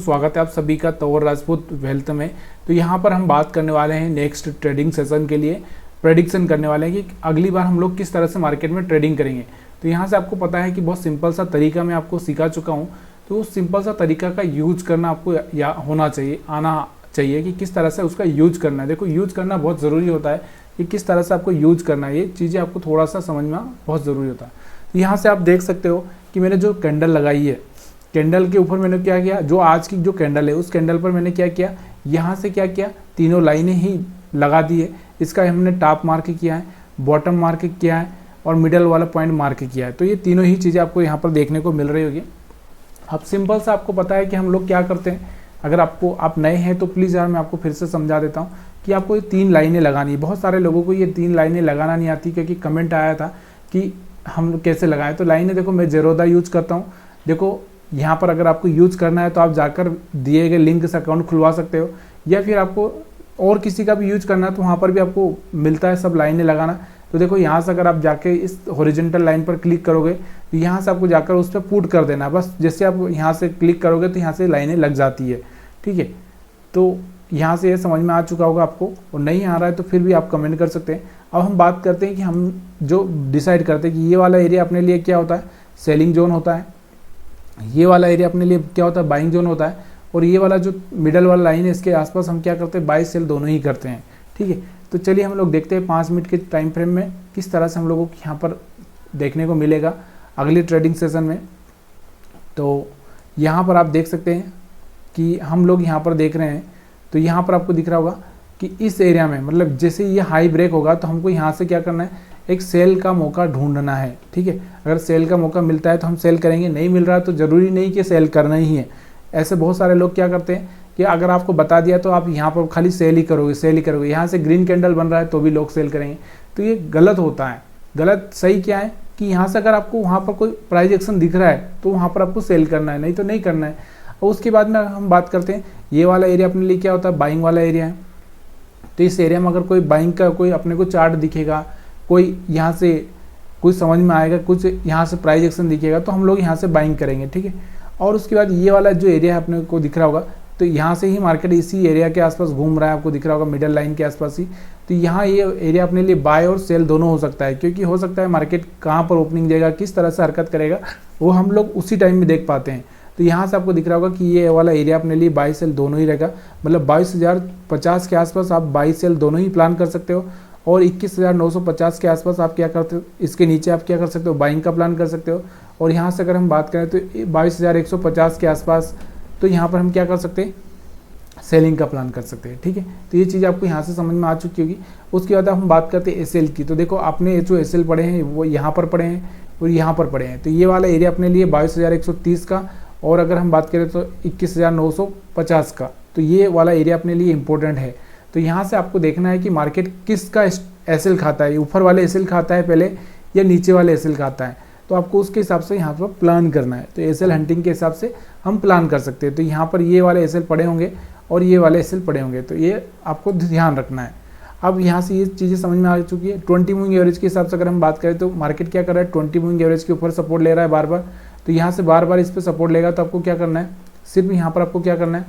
स्वागत है आप सभी का तंवर राजपूत वेल्थ में। तो यहाँ पर हम बात करने वाले हैं नेक्स्ट ट्रेडिंग सेशन के लिए प्रेडिक्शन करने वाले हैं कि अगली बार हम लोग किस तरह से मार्केट में ट्रेडिंग करेंगे। तो यहाँ से आपको पता है कि बहुत सिंपल सा तरीका मैं आपको सिखा चुका हूँ। तो उस सिंपल सा तरीका का यूज करना आपको होना चाहिए, आना चाहिए कि किस तरह से उसका यूज करना है। देखो, यूज करना बहुत ज़रूरी होता है कि किस तरह से आपको यूज करना है, ये चीज़ें आपको थोड़ा सा समझना बहुत ज़रूरी होता है। यहाँ से आप देख सकते हो कि मैंने जो कैंडल लगाई है, कैंडल के ऊपर मैंने क्या किया, जो आज की जो कैंडल है उस कैंडल पर मैंने क्या किया, यहाँ से क्या किया, तीनों लाइनें ही लगा दी है। इसका हमने टॉप मार्क किया है, बॉटम मार्क किया है और मिडल वाला पॉइंट मार्क किया है। तो ये तीनों ही चीज़ें आपको यहाँ पर देखने को मिल रही होगी। अब सिंपल सा आपको पता है कि हम लोग क्या करते हैं। अगर आप नए हैं तो प्लीज़ यार मैं आपको फिर से समझा देता हूँ कि आपको ये 3 लाइनें लगानी है। बहुत सारे लोगों को ये 3 लाइनें लगाना नहीं आती, क्योंकि कमेंट आया था कि हम कैसे लगाएं। तो लाइनें देखो, मैं ज़ेरोदा यूज करता हूँ। देखो यहाँ पर अगर आपको यूज करना है तो आप जाकर दिए गए लिंक से अकाउंट खुलवा सकते हो, या फिर आपको और किसी का भी यूज करना है तो वहाँ पर भी आपको मिलता है सब लाइनें लगाना। तो देखो यहाँ से अगर आप जाके इस हॉरिजॉन्टल लाइन पर क्लिक करोगे तो यहाँ से आपको जाकर उस पर पुट कर देना है। बस जैसे आप यहाँ से क्लिक करोगे तो यहाँ से लाइनें लग जाती है। ठीक है, तो यहाँ से ये समझ में आ चुका होगा आपको, और नहीं आ रहा है तो फिर भी आप कमेंट कर सकते हैं। अब हम बात करते हैं कि हम जो डिसाइड करते हैं कि ये वाला एरिया अपने लिए क्या होता है, सेलिंग जोन होता है। ये वाला एरिया अपने लिए क्या होता है, बाइंग जोन होता है। और ये वाला जो मिडल वाला लाइन है इसके आसपास हम क्या करते हैं, बाई सेल दोनों ही करते हैं। ठीक है, तो चलिए हम लोग देखते हैं 5 मिनट के टाइम फ्रेम में किस तरह से हम लोगों को यहाँ पर देखने को मिलेगा अगली ट्रेडिंग सेशन में। तो यहाँ पर आप देख सकते हैं कि हम लोग यहाँ पर देख रहे हैं, तो यहाँ पर आपको दिख रहा होगा कि इस एरिया में, मतलब जैसे ये हाई ब्रेक होगा तो हमको यहाँ से क्या करना है, एक सेल का मौका ढूंढना है। ठीक है, अगर सेल का मौका मिलता है तो हम सेल करेंगे, नहीं मिल रहा है तो ज़रूरी नहीं कि सेल करना ही है। ऐसे बहुत सारे लोग क्या करते हैं कि अगर आपको बता दिया तो आप यहाँ पर खाली सेल ही करोगे। यहाँ से ग्रीन कैंडल बन रहा है तो भी लोग सेल करेंगे, तो ये गलत होता है। गलत सही क्या है कि यहाँ से अगर आपको वहाँ पर कोई प्राइस एक्शन दिख रहा है तो वहाँ पर आपको सेल करना है, नहीं तो नहीं करना है। और उसके बाद में हम बात करते हैं, ये वाला एरिया अपने लिए क्या होता है, बाइंग वाला एरिया है। तो इस एरिया में अगर कोई बाइंग का कोई अपने को चार्ट दिखेगा, कोई यहाँ से कुछ समझ में आएगा, कुछ यहाँ से प्राइस एक्शन दिखेगा तो हम लोग यहाँ से बाइंग करेंगे। ठीक है, और उसके बाद ये वाला जो एरिया है अपने को दिख रहा होगा, तो यहाँ से ही मार्केट इसी एरिया के आसपास घूम रहा है, आपको दिख रहा होगा मिडल लाइन के आसपास ही। तो यहाँ ये एरिया अपने लिए बाय और सेल दोनों हो सकता है, क्योंकि हो सकता है मार्केट कहाँ पर ओपनिंग देगा, किस तरह से हरकत करेगा, वो हम लोग उसी टाइम में देख पाते हैं। तो यहाँ से आपको दिख रहा होगा कि ये वाला एरिया अपने लिए बाई सेल दोनों ही रहेगा, मतलब 22,050 के आसपास आप बाई सेल दोनों ही प्लान कर सकते हो, और 21,950 के आसपास आप क्या करते हो, इसके नीचे आप क्या कर सकते हो, बाइंग का प्लान कर सकते हो। और यहाँ से अगर हम बात करें तो 22,150 के आसपास, तो यहाँ पर हम क्या कर सकते हैं, सेलिंग का प्लान कर सकते हैं। ठीक है, तो ये चीज़ आपको यहाँ से समझ में आ चुकी होगी। उसके बाद हम बात करते हैं एसएल की। तो देखो आपने जो एसएल पढ़े हैं वो यहाँ पर पढ़े हैं और यहाँ पर पढ़े हैं। तो ये वाला एरिया अपने लिए 22,130 का, और अगर हम बात करें तो 21,950 का, तो ये वाला एरिया अपने लिए इंपॉर्टेंट है। तो यहाँ से आपको देखना है कि मार्केट किसका एसएल खाता है, ऊपर वाले एसएल खाता है पहले या नीचे वाले एसएल खाता है। तो आपको उसके हिसाब से यहाँ पर प्लान करना है। तो एसएल हंटिंग के हिसाब से हम प्लान कर सकते हैं। तो यहाँ पर ये वाले एसएल पड़े होंगे और ये वाले एसएल पड़े होंगे, तो ये आपको ध्यान रखना है। अब यहाँ से ये चीज़ें समझ में आ चुकी है। 20 मूविंग एवरेज के हिसाब से अगर हम बात करें तो मार्केट क्या कर रहा है, 20 मूविंग एवरेज के ऊपर सपोर्ट ले रहा है बार बार। तो यहाँ से बार बार इस पर सपोर्ट लेगा तो आपको क्या करना है, सिर्फ यहाँ पर आपको क्या करना है,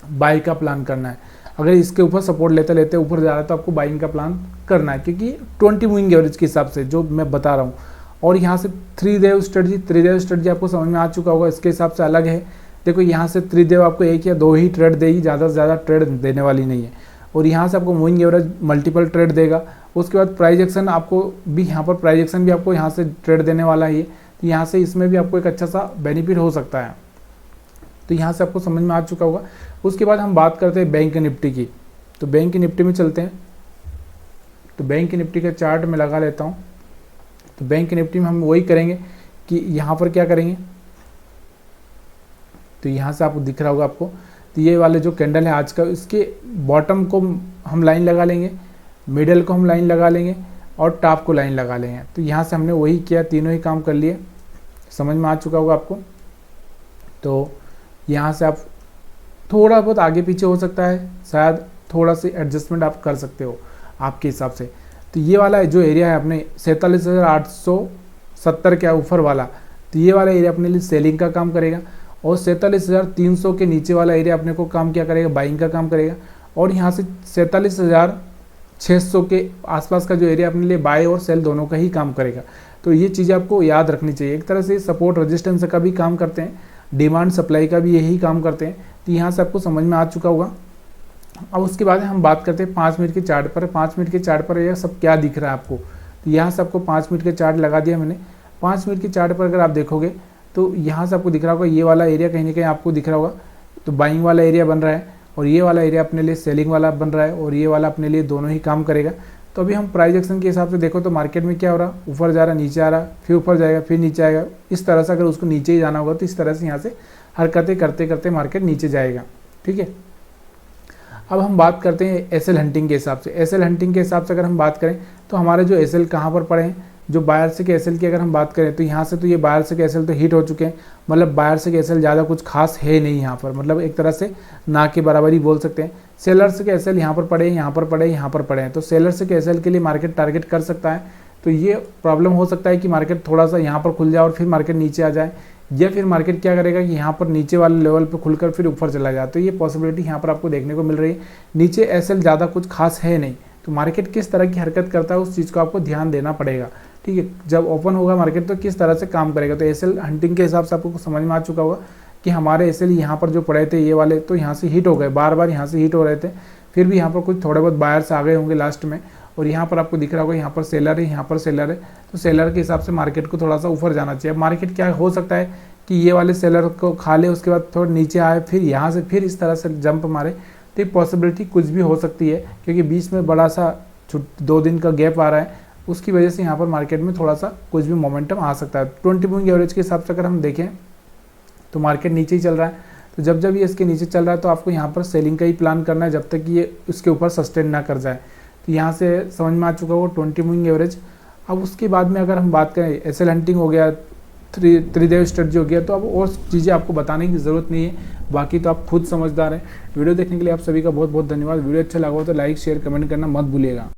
बाई का प्लान करना है। अगर इसके ऊपर सपोर्ट लेते लेते ऊपर जा रहा है तो आपको बाइंग का प्लान करना है, क्योंकि 20 मूविंग एवरेज के हिसाब से जो मैं बता रहा हूँ। और यहाँ से त्रिदेव स्ट्रेटजी आपको समझ में आ चुका होगा, इसके हिसाब से अलग है। देखो यहाँ से त्रिदेव आपको 1 या 2 ही ट्रेड देगी, ज़्यादा से ज़्यादा ट्रेड देने वाली नहीं है। और यहाँ से आपको मूविंग एवरेज मल्टीपल ट्रेड देगा। उसके बाद प्राइस एक्शन आपको भी यहाँ पर प्राइस एक्शन भी आपको यहाँ से ट्रेड देने वाला है। तो यहाँ से इसमें भी आपको एक अच्छा सा बेनिफिट हो सकता है। तो यहाँ से आपको समझ में आ चुका होगा। उसके बाद हम बात करते हैं बैंक निफ्टी की। तो बैंक निफ्टी में चलते हैं। तो बैंक निफ्टी का चार्ट में लगा लेता हूँ। तो बैंक निफ्टी में हम वही करेंगे कि यहाँ पर क्या करेंगे, तो यहाँ से आपको दिख रहा होगा आपको, तो ये वाले जो कैंडल है आज का, इसके बॉटम को हम लाइन लगा लेंगे, मिडल को हम लाइन लगा लेंगे और टॉप को लाइन लगा लेंगे। तो यहाँ से हमने वही किया, तीनों ही काम कर लिए। समझ में आ चुका होगा आपको। तो यहाँ से आप थोड़ा बहुत आगे पीछे हो सकता है, शायद थोड़ा सी एडजस्टमेंट आप कर सकते हो आपके हिसाब से। तो ये वाला जो एरिया है अपने 47,870 के ऊपर वाला, तो ये वाला एरिया अपने लिए सेलिंग का काम करेगा। और 47,300 के नीचे वाला एरिया अपने को काम क्या करेगा, बाइंग का काम करेगा। और यहाँ से 47,600 के आसपास का जो एरिया अपने लिए बाय और सेल दोनों का ही काम करेगा। तो ये चीज़ें आपको याद रखनी चाहिए। एक तरह से सपोर्ट रेजिस्टेंस का भी काम करते हैं, डिमांड सप्लाई का भी यही काम करते हैं। तो यहाँ से आपको समझ में आ चुका होगा। अब उसके बाद हम बात करते हैं 5 मिनट के चार्ट पर। 5 मिनट के चार्ट पर यह सब क्या दिख रहा है आपको, तो यहाँ से आपको 5 मिनट के चार्ट लगा दिया मैंने। 5 मिनट के चार्ट पर अगर आप देखोगे तो यहाँ से आपको दिख रहा होगा ये वाला एरिया कहीं ना कहीं आपको दिख रहा होगा, तो बाइंग वाला एरिया बन रहा है और ये वाला एरिया अपने लिए सेलिंग वाला बन रहा है और ये वाला अपने लिए दोनों ही काम करेगा। तो अभी हम प्राइस एक्शन के हिसाब से देखो तो मार्केट में क्या हो रहा, ऊपर जा रहा, नीचे आ रहा, फिर ऊपर जाएगा, फिर नीचे आएगा। इस तरह से अगर उसको नीचे ही जाना होगा तो इस तरह से यहाँ से हरकतें करते करते मार्केट नीचे जाएगा। ठीक है, अब हम बात करते हैं एसएल हंटिंग के हिसाब से। एसएल हंटिंग के हिसाब से अगर हम बात करें तो हमारे जो एसएल कहाँ पर पड़े हैं, जो बायर से के एसएल की अगर हम बात करें तो यहाँ से तो ये बायर से के एसएल तो हिट हो चुके हैं। मतलब बायर से के एसएल ज़्यादा कुछ खास है नहीं यहाँ पर, मतलब एक तरह से ना के बराबर ही बोल सकते हैं। सेलर्स के एसएल यहाँ पर पड़े, यहाँ पर पड़े, यहाँ पर पड़े हैं। तो सेलर्स के एसएल के लिए मार्केट टारगेट कर सकता है। तो ये प्रॉब्लम हो सकता है कि मार्केट थोड़ा सा यहाँ पर खुल जाए और फिर मार्केट नीचे आ जाए, या फिर मार्केट क्या करेगा कि यहाँ पर नीचे वाले लेवल पर खुलकर फिर ऊपर चला जाए। तो ये पॉसिबिलिटी यहाँ पर आपको देखने को मिल रही है। नीचे एसएल ज़्यादा कुछ खास है नहीं, तो मार्केट किस तरह की हरकत करता है उस चीज़ को आपको ध्यान देना पड़ेगा। ठीक है, जब ओपन होगा मार्केट तो किस तरह से काम करेगा। तो एसएल हंटिंग के हिसाब से आपको समझ में आ चुका होगा कि हमारे एसएल यहाँ पर जो पड़े थे ये वाले, तो यहाँ से हिट हो गए, बार बार यहाँ से हिट हो रहे थे। फिर भी यहाँ पर कुछ थोड़े बहुत बायर्स आ गए होंगे लास्ट में, और यहाँ पर आपको दिख रहा होगा यहाँ पर सेलर है, यहाँ पर सेलर है। तो सेलर के हिसाब से मार्केट को थोड़ा सा ऊपर जाना चाहिए। मार्केट क्या हो सकता है कि ये वाले सेलर को खा ले, उसके बाद थोड़ा नीचे आए, फिर यहाँ से फिर इस तरह से जंप मारे। तो ये पॉसिबिलिटी कुछ भी हो सकती है, क्योंकि बीच में बड़ा सा 2 दिन का गैप आ रहा है, उसकी वजह से यहाँ पर मार्केट में थोड़ा सा कुछ भी मोमेंटम आ सकता है। 20 मूविंग एवरेज के हिसाब से अगर हम देखें तो मार्केट नीचे ही चल रहा है। तो जब जब ये इसके नीचे चल रहा है तो आपको यहाँ पर सेलिंग का ही प्लान करना है, जब तक कि ये उसके ऊपर सस्टेन ना कर जाए। तो यहाँ से समझ में आ चुका हो 20 मूविंग एवरेज। अब उसके बाद में अगर हम बात करें एसएल हंटिंग हो गया, त्रिदेव स्ट्रेटजी हो गया, तो अब और चीज़ें आपको बताने की ज़रूरत नहीं है, बाकी तो आप खुद समझदार हैं। वीडियो देखने के लिए आप सभी का बहुत बहुत धन्यवाद। वीडियो अच्छा लगा हो तो लाइक शेयर कमेंट करना मत भूलिएगा।